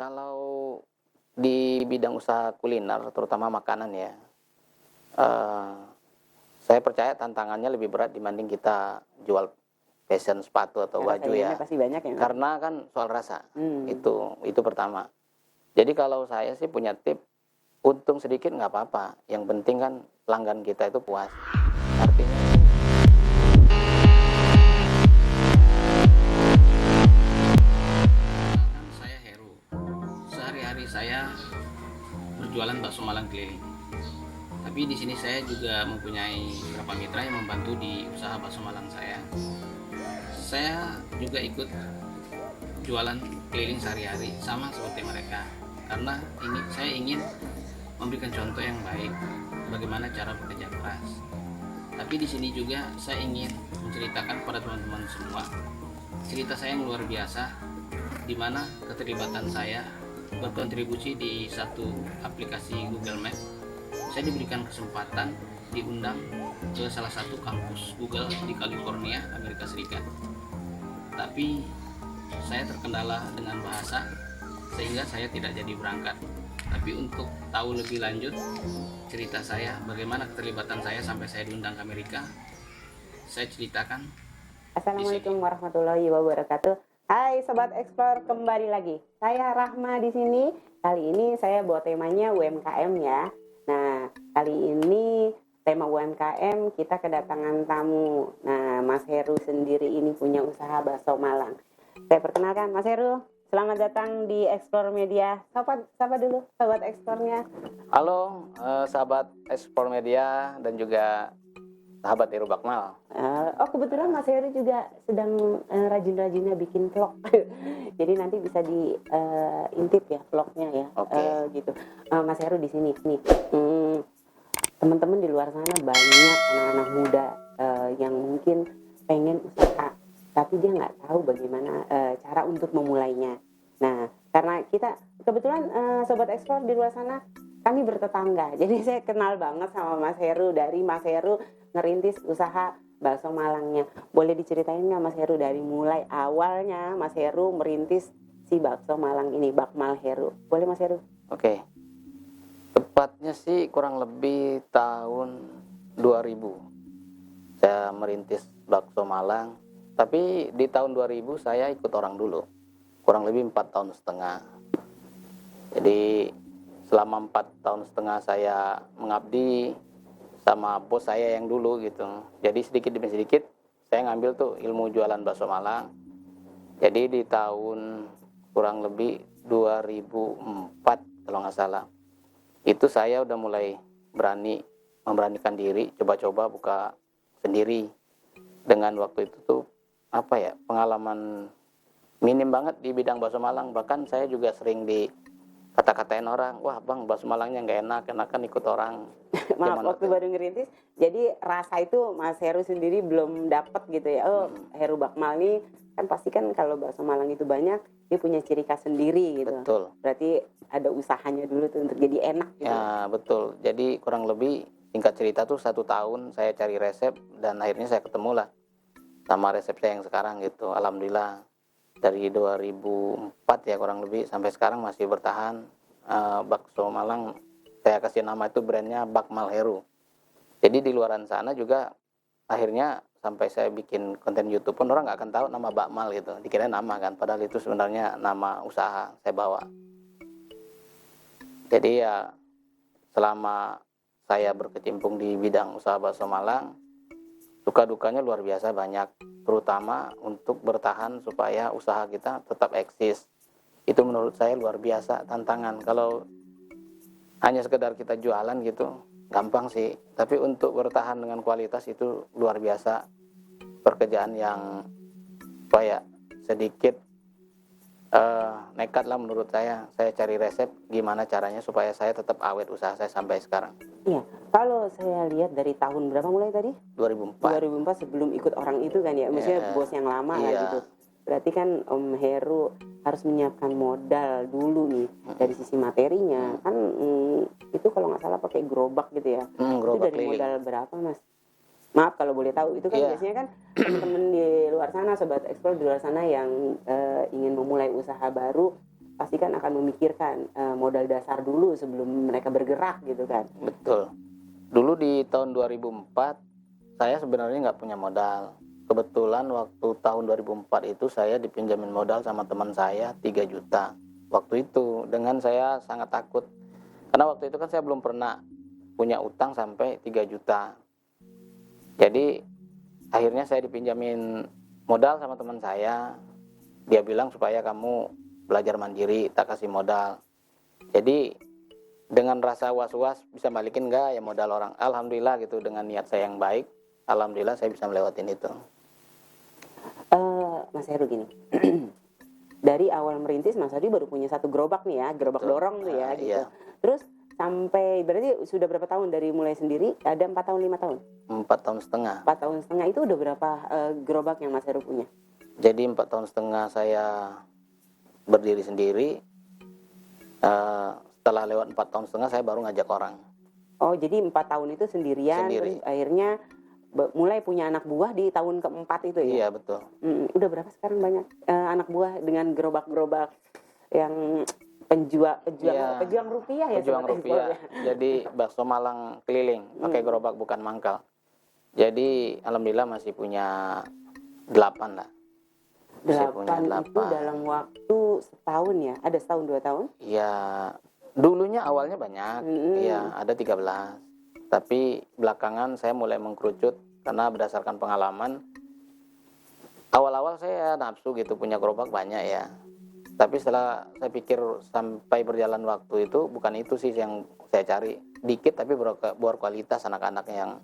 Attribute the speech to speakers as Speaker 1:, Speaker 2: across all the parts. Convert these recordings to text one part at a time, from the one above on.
Speaker 1: Kalau di bidang usaha kuliner, terutama makanan ya, eee, saya percaya tantangannya lebih berat dibanding kita jual fashion sepatu atau
Speaker 2: Karena
Speaker 1: baju
Speaker 2: saingannya
Speaker 1: ya.
Speaker 2: pasti banyak ya, Mas?
Speaker 1: Karena kan soal rasa,
Speaker 2: Mmm.
Speaker 1: itu pertama. Jadi kalau saya sih punya tip, untung sedikit nggak apa-apa, yang penting kan pelanggan kita itu puas. Artinya misalkan saya Heru, sehari-hari saya berjualan bakso Malang keliling. Tapi di sini saya juga mempunyai beberapa mitra yang membantu di usaha bakso Malang saya. Saya juga ikut jualan keliling sehari-hari sama seperti mereka. Karena saya ingin memberikan contoh yang baik bagaimana cara bekerja keras. Tapi di sini juga saya ingin menceritakan kepada teman-teman semua cerita saya yang luar biasa, di mana keterlibatan saya berkontribusi di satu aplikasi Google Map. Saya diberikan kesempatan diundang ke salah satu kampus Google di California, Amerika Serikat. Tapi saya terkendala dengan bahasa sehingga saya tidak jadi berangkat. Tapi untuk tahu lebih lanjut cerita saya, bagaimana keterlibatan saya sampai saya diundang ke Amerika, saya ceritakan di sini.
Speaker 2: Assalamualaikum warahmatullahi wabarakatuh. Hai Sobat Explore, kembali lagi. Saya Rahma di sini. Kali ini saya bawa temanya UMKM ya. Nah, kali ini tema UMKM kita kedatangan tamu. Nah, Mas Heru sendiri ini punya usaha bakso Malang. Saya perkenalkan Mas Heru. Selamat datang di Explore Media. Sapa dulu Sobat Explore-nya.
Speaker 1: Halo, sahabat Explore Media dan juga sahabat Heru Bakmal.
Speaker 2: Kebetulan Mas Heru juga sedang rajin-rajinnya bikin vlog. Jadi nanti bisa diintip ya vlognya ya.
Speaker 1: Oke.
Speaker 2: Gitu. Mas Heru di sini nih. Teman-teman di luar sana banyak anak-anak muda yang mungkin pengen usaha, tapi dia nggak tahu bagaimana cara untuk memulainya. Nah, karena kita kebetulan Sobat Explore di luar sana kami bertetangga, jadi saya kenal banget sama Mas Heru. Dari Mas Heru ngerintis usaha bakso Malangnya. Boleh diceritain nggak Mas Heru dari mulai awalnya Mas Heru merintis si bakso Malang ini, Bakmal Heru? Boleh Mas Heru?
Speaker 1: Oke. Tepatnya sih kurang lebih tahun 2000 saya merintis bakso Malang. Tapi di tahun 2000 saya ikut orang dulu, kurang lebih 4 tahun setengah. Jadi selama 4 tahun setengah saya mengabdi sama bos saya yang dulu gitu. Jadi sedikit demi sedikit saya ngambil tuh ilmu jualan bakso Malang. Jadi di tahun kurang lebih 2004 kalau nggak salah, itu saya udah mulai memberanikan diri, coba-coba buka sendiri. Dengan waktu itu tuh pengalaman minim banget di bidang bakso Malang. Bahkan saya juga sering dikata-katain orang, wah bang bakso Malangnya nggak enak, enakan ikut orang.
Speaker 2: Maaf, waktu baru ngerintis, jadi rasa itu Mas Heru sendiri belum dapat gitu ya. Heru Bakmal nih kan pasti kan kalau bakso Malang itu banyak, dia punya ciri khas sendiri gitu.
Speaker 1: Betul.
Speaker 2: Berarti ada usahanya dulu tuh untuk jadi enak gitu.
Speaker 1: Ya betul. Jadi kurang lebih singkat cerita tuh 1 tahun saya cari resep dan akhirnya saya ketemu lah sama resep saya yang sekarang gitu. Alhamdulillah dari 2004 ya kurang lebih sampai sekarang masih bertahan. Bakso Malang saya kasih nama itu brandnya Bakmal Heru. Jadi di luaran sana juga akhirnya sampai saya bikin konten YouTube pun orang nggak akan tahu nama Bakmal gitu. Dikira nama kan, padahal itu sebenarnya nama usaha saya bawa. Jadi ya selama saya berkecimpung di bidang usaha bakso Malang, suka dukanya luar biasa banyak, terutama untuk bertahan supaya usaha kita tetap eksis. Itu menurut saya luar biasa tantangan. Kalau hanya sekedar kita jualan gitu, gampang sih. Tapi untuk bertahan dengan kualitas itu luar biasa. Pekerjaan yang sedikit nekat lah menurut saya. Saya cari resep gimana caranya supaya saya tetap awet usaha saya sampai sekarang.
Speaker 2: Iya, kalau saya lihat dari tahun berapa mulai tadi?
Speaker 1: 2004.
Speaker 2: 2004 sebelum ikut orang itu kan ya, maksudnya bos yang lama lah
Speaker 1: Iya.
Speaker 2: gitu. Berarti kan Om Heru harus menyiapkan modal dulu nih dari sisi materinya. Kan itu kalau nggak salah pakai gerobak gitu ya. Itu
Speaker 1: Gerobak
Speaker 2: dari
Speaker 1: keliling.
Speaker 2: modal berapa Mas? Maaf kalau boleh tahu, itu kan
Speaker 1: Iya.
Speaker 2: biasanya kan teman-teman di luar sana, Sobat Explore di luar sana yang ingin memulai usaha baru, pasti kan akan memikirkan modal dasar dulu sebelum mereka bergerak gitu kan.
Speaker 1: Betul. Dulu di tahun 2004 saya sebenarnya nggak punya modal. Kebetulan waktu tahun 2004 itu saya dipinjamin modal sama teman saya 3 juta. Waktu itu dengan saya sangat takut. Karena waktu itu kan saya belum pernah punya utang sampai 3 juta. Jadi akhirnya saya dipinjamin modal sama teman saya. Dia bilang supaya kamu belajar mandiri, tak kasih modal. Jadi dengan rasa was-was bisa balikin nggak ya modal orang. Alhamdulillah gitu, dengan niat saya yang baik, alhamdulillah saya bisa melewatin itu.
Speaker 2: Mas Heru gini, dari awal merintis Mas Hadi baru punya satu gerobak nih ya, gerobak
Speaker 1: Betul.
Speaker 2: dorong tuh ya gitu.
Speaker 1: Iya.
Speaker 2: Terus sampai berarti sudah berapa tahun dari mulai sendiri? Ada 4 tahun, 5 tahun?
Speaker 1: 4 tahun setengah.
Speaker 2: 4 tahun setengah itu udah berapa gerobak yang Mas Heru punya?
Speaker 1: Jadi 4 tahun setengah saya berdiri sendiri. Setelah lewat 4 tahun setengah saya baru ngajak orang.
Speaker 2: Oh jadi 4 tahun itu sendirian,
Speaker 1: Sendiri.
Speaker 2: terus akhirnya mulai punya anak buah di tahun keempat itu ya?
Speaker 1: Iya betul.
Speaker 2: Udah berapa sekarang banyak anak buah dengan gerobak-gerobak yang pejuang rupiah ya?
Speaker 1: Pejuang
Speaker 2: Sobat
Speaker 1: rupiah.
Speaker 2: Ekspor ya?
Speaker 1: Jadi bakso Malang keliling, pakai gerobak bukan mangkal. Jadi alhamdulillah masih punya 8 lah. Masih punya
Speaker 2: 8 itu dalam waktu setahun ya? Ada setahun 2 tahun?
Speaker 1: Ya, dulunya awalnya banyak. Iya, ada 13. Tapi belakangan saya mulai mengkerucut karena berdasarkan pengalaman. Awal-awal saya nafsu gitu punya gerobak banyak ya. Tapi setelah saya pikir sampai berjalan waktu itu bukan itu sih yang saya cari. Dikit tapi berkualitas anak-anaknya yang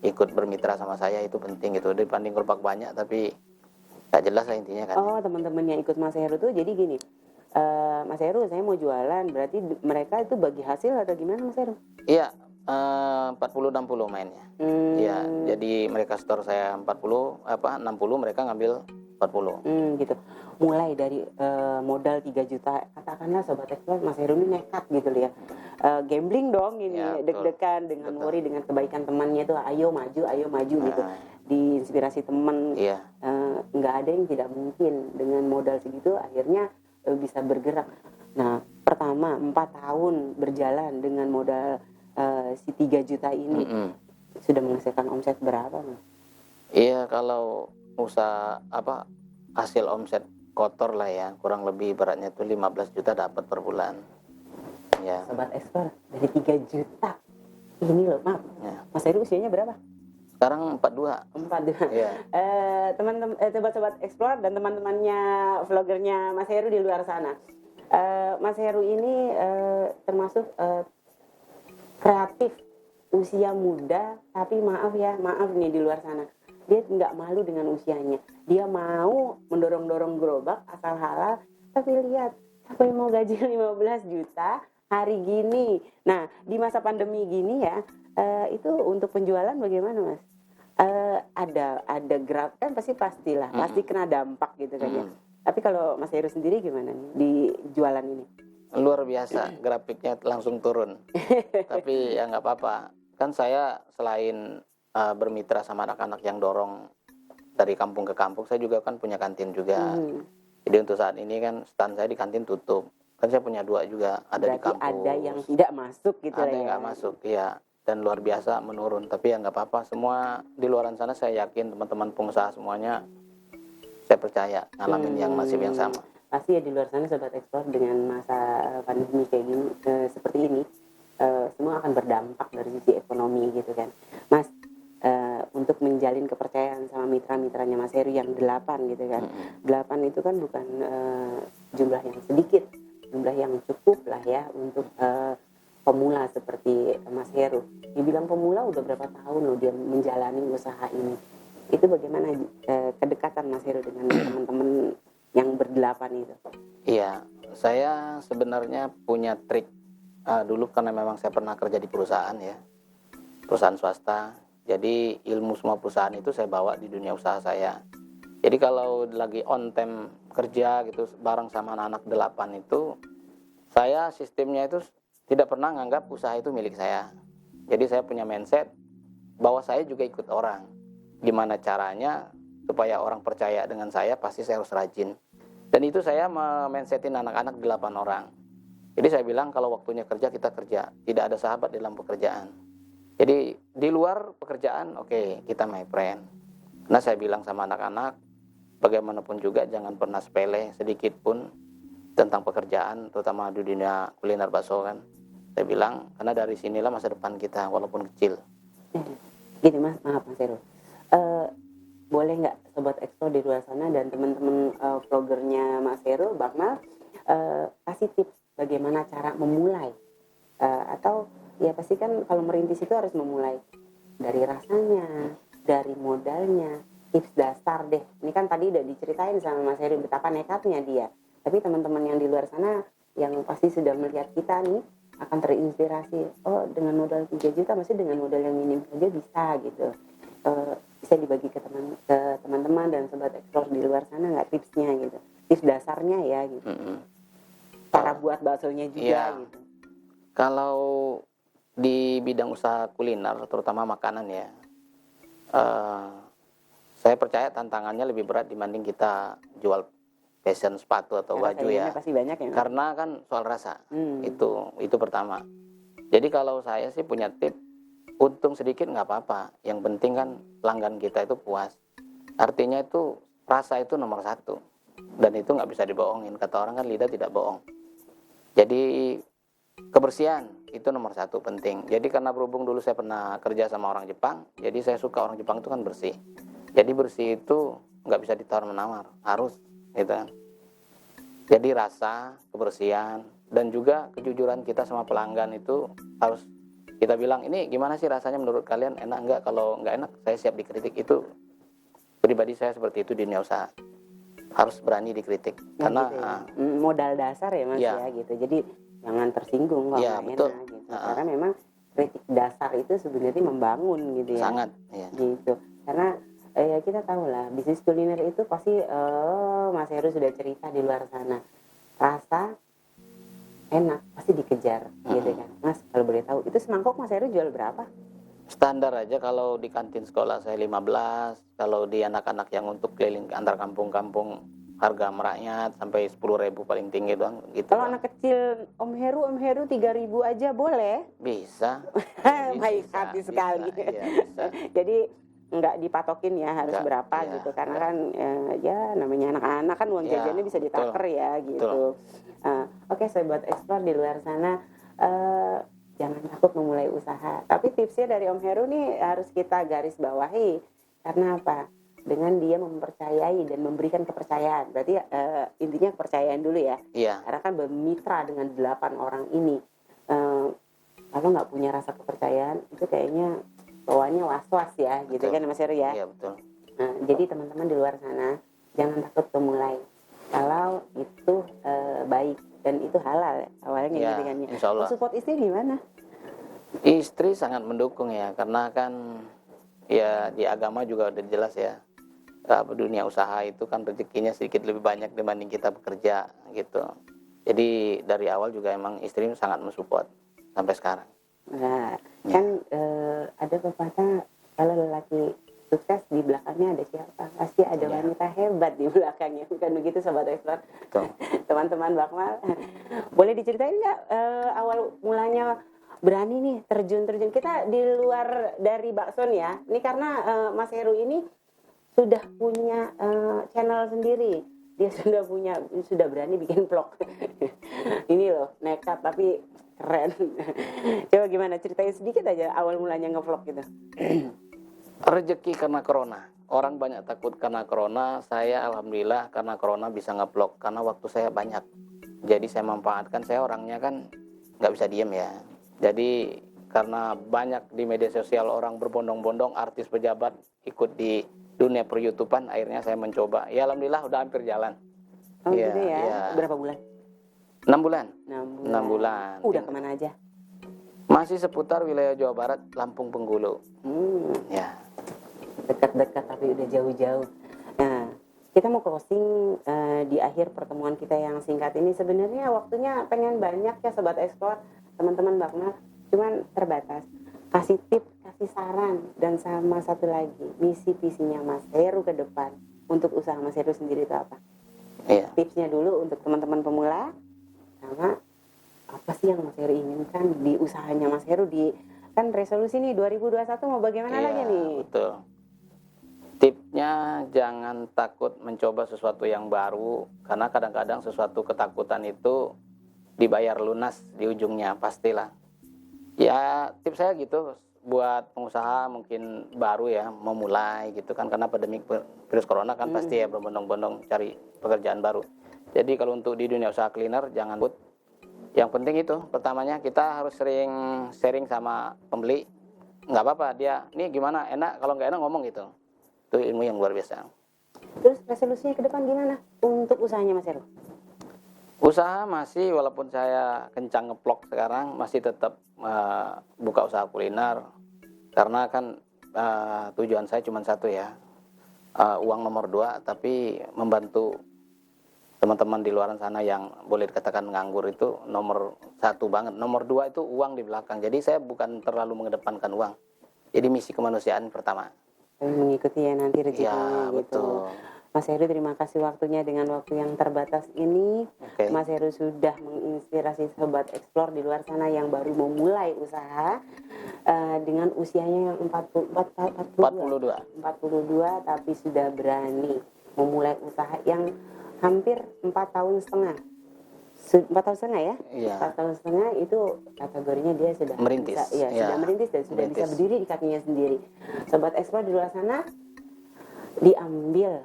Speaker 1: ikut bermitra sama saya itu penting gitu. Dibanding gerobak banyak tapi gak jelas lah intinya kan.
Speaker 2: Oh teman-teman yang ikut Mas Heru tuh jadi gini, Mas Heru saya mau jualan, berarti mereka itu bagi hasil atau gimana Mas Heru?
Speaker 1: Iya, 40-60 mainnya. Iya, jadi mereka store saya 60, 60, mereka ngambil 40.
Speaker 2: Gitu. Mulai dari modal 3 juta, katakanlah Sobat Ekspor, Mas Heru ini nekat gitu ya. Gambling dong ini,
Speaker 1: Ya,
Speaker 2: deg-degan dengan worry, dengan kebaikan temannya itu, ayo maju gitu. Diinspirasi teman,
Speaker 1: Iya.
Speaker 2: nggak ada yang tidak mungkin dengan modal segitu akhirnya bisa bergerak. Nah pertama 4 tahun berjalan dengan modal si 3 juta ini sudah menghasilkan omset berapa Mas?
Speaker 1: Iya, kalau usaha hasil omset kotor lah ya, kurang lebih beratnya tuh 15 juta dapat per bulan. Ya.
Speaker 2: Sobat Ekspor, dari 3 juta ini loh, maaf,
Speaker 1: Ya.
Speaker 2: Mas Heru usianya berapa?
Speaker 1: Sekarang 42.
Speaker 2: 42.
Speaker 1: Iya.
Speaker 2: Teman-teman, sobat Explore dan teman-temannya vlogernya Mas Heru di luar sana. Mas Heru ini termasuk kreatif, usia muda, tapi maaf nih di luar sana. Dia nggak malu dengan usianya. Dia mau mendorong-dorong gerobak asal halal, tapi lihat, siapa yang mau gaji 15 juta hari gini. Nah, di masa pandemi gini ya, itu untuk penjualan bagaimana Mas? Ada gerak kan pastilah, pasti kena dampak gitu kan ya. Tapi kalau Mas Heru sendiri gimana nih di jualan ini?
Speaker 1: Luar biasa, grafiknya langsung turun. Tapi ya nggak apa-apa. Kan saya selain bermitra sama anak-anak yang dorong dari kampung ke kampung, saya juga kan punya kantin juga. Jadi untuk saat ini kan stand saya di kantin tutup. Kan saya punya 2 juga, ada
Speaker 2: Berarti
Speaker 1: di kampus.
Speaker 2: ada yang tidak masuk gitu
Speaker 1: Ada
Speaker 2: lah
Speaker 1: yang
Speaker 2: ya.
Speaker 1: nggak masuk, iya. Dan luar biasa menurun. Tapi ya nggak apa-apa. Semua di luaran sana saya yakin teman-teman pengusaha semuanya, saya percaya ngalamin yang nasib yang sama.
Speaker 2: Pasti ya di luar sana Sobat Ekspor dengan masa pandemi kayak gini seperti ini semua akan berdampak dari sisi ekonomi gitu kan. Mas, untuk menjalin kepercayaan sama mitra-mitranya Mas Heru yang 8 gitu kan. 8 itu kan bukan jumlah yang sedikit, jumlah yang cukup lah ya untuk pemula seperti Mas Heru. Dibilang pemula udah berapa tahun loh dia menjalani usaha ini. Itu bagaimana kedekatan Mas Heru dengan teman-teman yang berdelapan itu?
Speaker 1: Iya, saya sebenarnya punya trik dulu karena memang saya pernah kerja di perusahaan ya, perusahaan swasta. Jadi ilmu semua perusahaan itu saya bawa di dunia usaha saya. Jadi kalau lagi on time kerja gitu bareng sama anak-anak 8 itu, saya sistemnya itu tidak pernah nganggap usaha itu milik saya. Jadi saya punya mindset bahwa saya juga ikut orang. Gimana caranya supaya orang percaya dengan saya, pasti saya harus rajin. Dan itu saya mindsetin anak-anak 8 orang. Jadi saya bilang kalau waktunya kerja kita kerja, tidak ada sahabat dalam pekerjaan. Jadi di luar pekerjaan oke, kita my friend. Karena saya bilang sama anak-anak, bagaimanapun juga jangan pernah sepele sedikit pun tentang pekerjaan, terutama di dunia kuliner bakso kan. Saya bilang karena dari sinilah masa depan kita walaupun kecil.
Speaker 2: Gini mas, maaf Mas Heru. Boleh nggak sobat Expo di luar sana dan teman-teman vlogernya Mas Heru, Bakmal, kasih tips bagaimana cara memulai, atau ya pasti kan kalau merintis itu harus memulai dari rasanya, dari modalnya, tips dasar deh. Ini kan tadi udah diceritain sama Mas Heru betapa nekatnya dia. Tapi teman-teman yang di luar sana yang pasti sudah melihat kita nih akan terinspirasi. Oh, dengan modal 3 juta masih dengan modal yang minim saja bisa gitu. Bisa dibagi ke teman-teman dan sobat Explore di luar sana nggak tipsnya gitu, tips dasarnya ya gitu, cara buat baksonya juga
Speaker 1: Iya.
Speaker 2: gitu.
Speaker 1: Kalau di bidang usaha kuliner terutama makanan ya, saya percaya tantangannya lebih berat dibanding kita jual fashion sepatu atau
Speaker 2: Karena
Speaker 1: baju
Speaker 2: saingannya
Speaker 1: ya.
Speaker 2: pasti banyak ya Mas?
Speaker 1: Karena kan soal rasa.
Speaker 2: Hmm.
Speaker 1: Itu pertama. Jadi kalau saya sih punya tips, untung sedikit nggak apa-apa. Yang penting kan pelanggan kita itu puas. Artinya itu rasa itu nomor 1. Dan itu nggak bisa dibohongin. Kata orang kan lidah tidak bohong. Jadi kebersihan itu nomor 1 penting. Jadi karena berhubung dulu saya pernah kerja sama orang Jepang, jadi saya suka orang Jepang itu kan bersih. Jadi bersih itu nggak bisa ditawar-menawar, harus gitu kan. Jadi rasa, kebersihan, dan juga kejujuran kita sama pelanggan itu harus kita bilang, ini gimana sih rasanya menurut kalian, enak nggak? Kalau nggak enak, saya siap dikritik. Itu pribadi saya seperti itu di dunia usaha. Harus berani dikritik.
Speaker 2: Nah,
Speaker 1: Karena
Speaker 2: gitu ya. Modal dasar ya Mas
Speaker 1: ya.
Speaker 2: ya gitu. Jadi jangan tersinggung kalau
Speaker 1: Ya,
Speaker 2: nggak
Speaker 1: betul.
Speaker 2: enak gitu. Karena memang kritik dasar itu sebenarnya membangun gitu ya.
Speaker 1: Sangat. Ya.
Speaker 2: Gitu. Karena ya kita tahu lah bisnis kuliner itu pasti Mas Heru sudah cerita di luar sana. Rasa enak pasti dikejar gitu kan. Mas kalau boleh tahu itu semangkok Mas Heru jual berapa?
Speaker 1: Standar aja kalau di kantin sekolah saya 15, kalau di anak-anak yang untuk keliling antar kampung-kampung harga merakyat sampai 10.000 paling tinggi doang gitu.
Speaker 2: Kalau anak kecil Om Heru 3.000 aja boleh.
Speaker 1: Bisa.
Speaker 2: Baik hati sekali.
Speaker 1: Iya, bisa.
Speaker 2: Jadi nggak dipatokin ya harus
Speaker 1: Enggak,
Speaker 2: berapa
Speaker 1: iya,
Speaker 2: gitu karena kan ya namanya anak-anak kan uang
Speaker 1: Ya,
Speaker 2: jajannya bisa
Speaker 1: betul.
Speaker 2: ditaker ya gitu. Oke, sobat Explore di luar sana, jangan takut memulai usaha. Tapi tipsnya dari Om Heru nih harus kita garis bawahi. Karena apa? Dengan dia mempercayai dan memberikan kepercayaan. Berarti intinya kepercayaan dulu ya.
Speaker 1: Iya.
Speaker 2: Karena kan bermitra dengan 8 orang ini. Kalau nggak punya rasa kepercayaan itu kayaknya bawaannya was-was ya, gitu
Speaker 1: Betul.
Speaker 2: kan Mas Heru ya.
Speaker 1: Iya, betul.
Speaker 2: Nah, jadi teman-teman di luar sana jangan takut memulai. Kalau itu baik dan itu halal awalnya
Speaker 1: Ya,
Speaker 2: gitu kan ya.
Speaker 1: insya Allah.
Speaker 2: Support istri gimana?
Speaker 1: Istri sangat mendukung ya, karena kan ya di agama juga udah jelas ya. Dunia usaha itu kan rezekinya sedikit lebih banyak dibanding kita bekerja gitu. Jadi dari awal juga emang istri sangat mensupport sampai sekarang.
Speaker 2: Nah, kan ada pepatah kalau lelaki sukses di belakangnya ada siapa? Pasti ada wanita hebat di belakangnya. Bukan begitu Sobat Explore? Teman-teman Bakmal, boleh diceritain nggak awal mulanya berani nih terjun kita di luar dari bakso nih ya? Ini karena Mas Heru ini sudah punya channel sendiri. Dia sudah berani bikin vlog. Ini loh nekat tapi keren. Coba gimana ceritain sedikit aja awal mulanya ngevlog gitu.
Speaker 1: Rezeki karena corona. Orang banyak takut karena corona. Saya alhamdulillah karena corona bisa ngevlog karena waktu saya banyak. Jadi saya memanfaatkan, saya orangnya kan nggak bisa diem ya. Jadi karena banyak di media sosial orang berbondong-bondong, artis pejabat ikut di dunia per-YouTubean, akhirnya saya mencoba. Ya alhamdulillah udah hampir jalan.
Speaker 2: Oh
Speaker 1: Ya,
Speaker 2: gitu ya.
Speaker 1: ya.
Speaker 2: Berapa bulan?
Speaker 1: 6 bulan.
Speaker 2: 6
Speaker 1: bulan.
Speaker 2: Udah kemana aja?
Speaker 1: Masih seputar wilayah Jawa Barat, Lampung, Bengkulu. Ya.
Speaker 2: Dekat-dekat tapi udah jauh-jauh. Nah, kita mau closing di akhir pertemuan kita yang singkat ini. Sebenarnya waktunya pengen banyak ya Sobat Explore, teman-teman Bakmal, cuman terbatas. Kasih tips, kasih saran, dan sama satu lagi, misi visinya Mas Heru ke depan untuk usaha Mas Heru sendiri itu apa?
Speaker 1: Iya.
Speaker 2: Tipsnya dulu untuk teman-teman pemula, sama apa sih yang Mas Heru inginkan di usahanya Mas Heru, di kan resolusi nih 2021 mau bagaimana lagi
Speaker 1: Iya,
Speaker 2: nih?
Speaker 1: betul. Tipsnya jangan takut mencoba sesuatu yang baru, karena kadang-kadang sesuatu ketakutan itu dibayar lunas di ujungnya, pastilah. Ya, tips saya gitu buat pengusaha mungkin baru ya, memulai gitu kan, karena pandemi virus corona kan pasti ya berbondong-bondong cari pekerjaan baru. Jadi kalau untuk di dunia usaha kuliner jangan takut. Yang penting itu pertamanya kita harus sering sharing sama pembeli. Nggak apa-apa dia, nih gimana, enak, kalau nggak enak ngomong gitu. Itu ilmu yang luar biasa.
Speaker 2: Terus resolusinya ke depan gimana untuk usahanya Mas Heru?
Speaker 1: Usaha masih, walaupun saya kencang ngeplok sekarang, masih tetap buka usaha kuliner. Karena kan tujuan saya cuma satu ya, uang nomor 2, tapi membantu teman-teman di luar sana yang boleh dikatakan nganggur itu nomor 1 banget. Nomor 2 itu uang di belakang. Jadi saya bukan terlalu mengedepankan uang. Jadi misi kemanusiaan pertama.
Speaker 2: Mengikuti ya nanti rezekinya
Speaker 1: Ya,
Speaker 2: gitu.
Speaker 1: betul.
Speaker 2: Mas Heru terima kasih waktunya dengan waktu yang terbatas ini.
Speaker 1: Oke.
Speaker 2: Mas Heru sudah menginspirasi sobat explore di luar sana yang baru memulai usaha dengan usianya yang 42 tapi sudah berani memulai usaha yang hampir 4 tahun setengah. 4 tahun setengah ya?
Speaker 1: Iya.
Speaker 2: 4 tahun setengah itu kategorinya dia sudah
Speaker 1: Merintis.
Speaker 2: bisa, ya,
Speaker 1: Ya.
Speaker 2: sudah merintis dan sudah bisa
Speaker 1: Merintis.
Speaker 2: berdiri di kakinya sendiri. Sobat explore di luar sana, diambil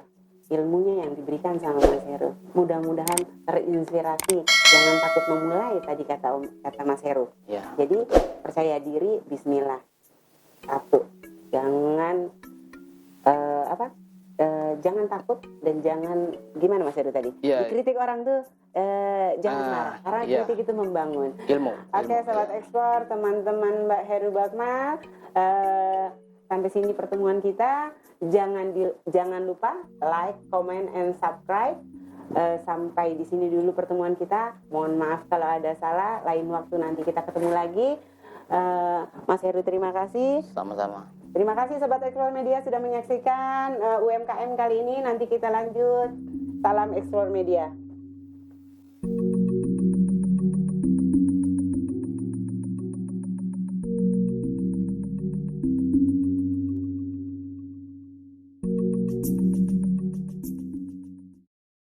Speaker 2: ilmunya yang diberikan sama Mas Heru. Mudah-mudahan terinspirasi. Jangan takut memulai tadi kata Mas Heru.
Speaker 1: Ya.
Speaker 2: Jadi percaya diri, Bismillah. 1. Jangan jangan takut dan jangan gimana Mas Heru tadi.
Speaker 1: Ya.
Speaker 2: Dikritik orang tuh jangan marah. Karena
Speaker 1: ya.
Speaker 2: kritik itu membangun.
Speaker 1: Ilmu.
Speaker 2: Oke,
Speaker 1: Ilmu,
Speaker 2: sobat
Speaker 1: ya.
Speaker 2: ekspor, teman-teman Mbak Heru Bakmal, sampai sini pertemuan kita. Jangan lupa like, comment, and subscribe. Sampai di sini dulu pertemuan kita. Mohon maaf kalau ada salah. Lain waktu nanti kita ketemu lagi. Mas Heru terima kasih.
Speaker 1: Sama-sama.
Speaker 2: Terima kasih Sobat Explore Media sudah menyaksikan UMKM kali ini. Nanti kita lanjut. Salam Explore Media.